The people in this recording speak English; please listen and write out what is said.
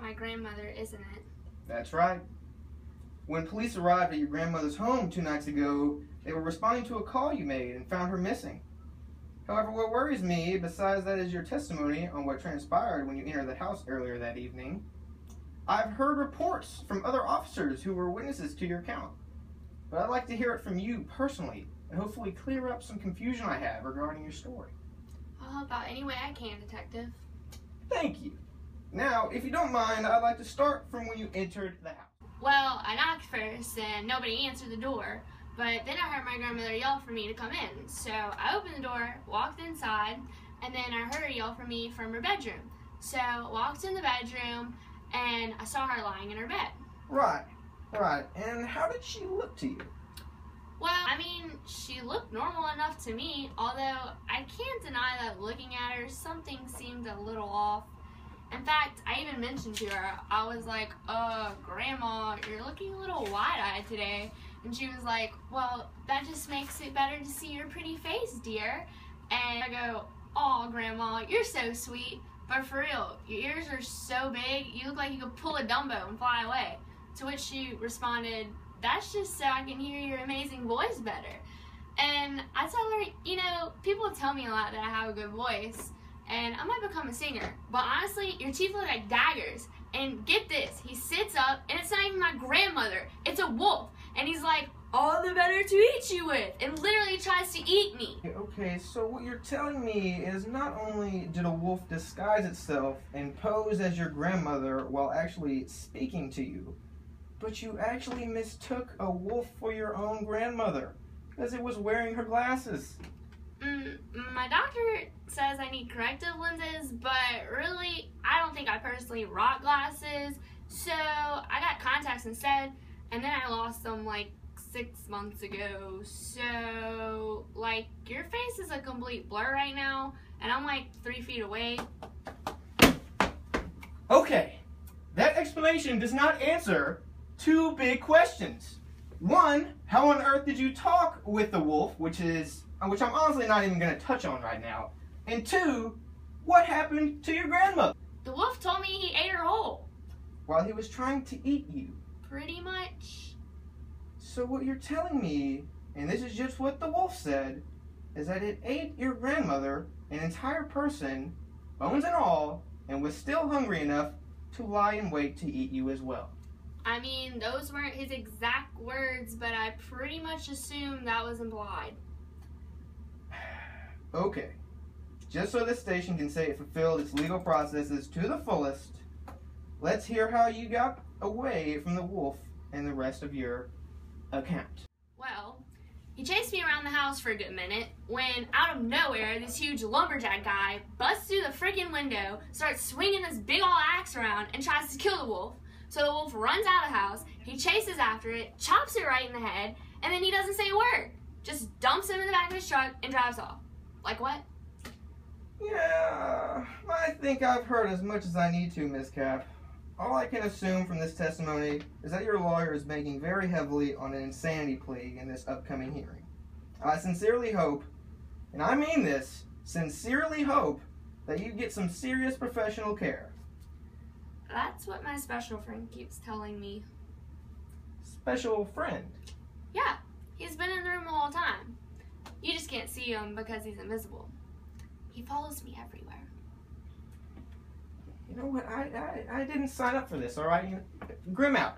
my grandmother, isn't it? That's right. When police arrived at your grandmother's home 2 nights ago, they were responding to a call you made and found her missing. However, what worries me, besides that, is your testimony on what transpired when you entered the house earlier that evening. I've heard reports from other officers who were witnesses to your account, but I'd like to hear it from you personally and hopefully clear up some confusion I have regarding your story. I'll help out any way I can, Detective. Thank you. Now, if you don't mind, I'd like to start from when you entered the house. Well, I knocked first and nobody answered the door, but then I heard my grandmother yell for me to come in. So I opened the door, walked inside, and then I heard her yell for me from her bedroom. So I walked in the bedroom and I saw her lying in her bed. Right. And how did she look to you? Well, I mean, she looked normal enough to me, although I can't deny that looking at her, something seemed a little off. In fact, I even mentioned to her, I was like, Grandma, you're looking a little wide-eyed today. And she was like, well, that just makes it better to see your pretty face, dear. And I go, oh, Grandma, you're so sweet. But for real, your ears are so big, you look like you could pull a Dumbo and fly away. To which she responded, that's just so I can hear your amazing voice better. And I tell her, you know, people tell me a lot that I have a good voice, and I might become a singer. But honestly, your teeth look like daggers. And get this, he sits up, and it's not even my grandmother, it's a wolf. And he's like, all the better to eat you with, and literally tries to eat me. Okay, so what you're telling me is not only did a wolf disguise itself and pose as your grandmother while actually speaking to you, but you actually mistook a wolf for your own grandmother, as it was wearing her glasses. My doctor says I need corrective lenses, but really, I don't think I personally rock glasses, so I got contacts instead, and then I lost them like 6 months ago. So, like, your face is a complete blur right now, and I'm like 3 feet away. Okay, that explanation does not answer 2 big questions. One, how on earth did you talk with the wolf, which I'm honestly not even going to touch on right now. And 2, what happened to your grandmother? The wolf told me he ate her whole. While he was trying to eat you. Pretty much. So what you're telling me, and this is just what the wolf said, is that it ate your grandmother, an entire person, bones and all, and was still hungry enough to lie in wait to eat you as well. I mean, those weren't his exact words, but I pretty much assumed that was implied. Okay. Just so this station can say it fulfilled its legal processes to the fullest, let's hear how you got away from the wolf and the rest of your account. Well, he chased me around the house for a good minute when, out of nowhere, this huge lumberjack guy busts through the freaking window, starts swinging this big ol' axe around, and tries to kill the wolf. So the wolf runs out of the house, he chases after it, chops it right in the head, and then he doesn't say a word. Just dumps him in the back of his truck and drives off. Like what? Yeah, I think I've heard as much as I need to, Miss Cap. All I can assume from this testimony is that your lawyer is banking very heavily on an insanity plea in this upcoming hearing. I sincerely hope, and I mean this, sincerely hope, that you get some serious professional care. That's what my special friend keeps telling me. Special friend? Yeah, he's been in the room the whole time. You just can't see him because he's invisible. He follows me everywhere. You know what, I didn't sign up for this, alright? Grim out.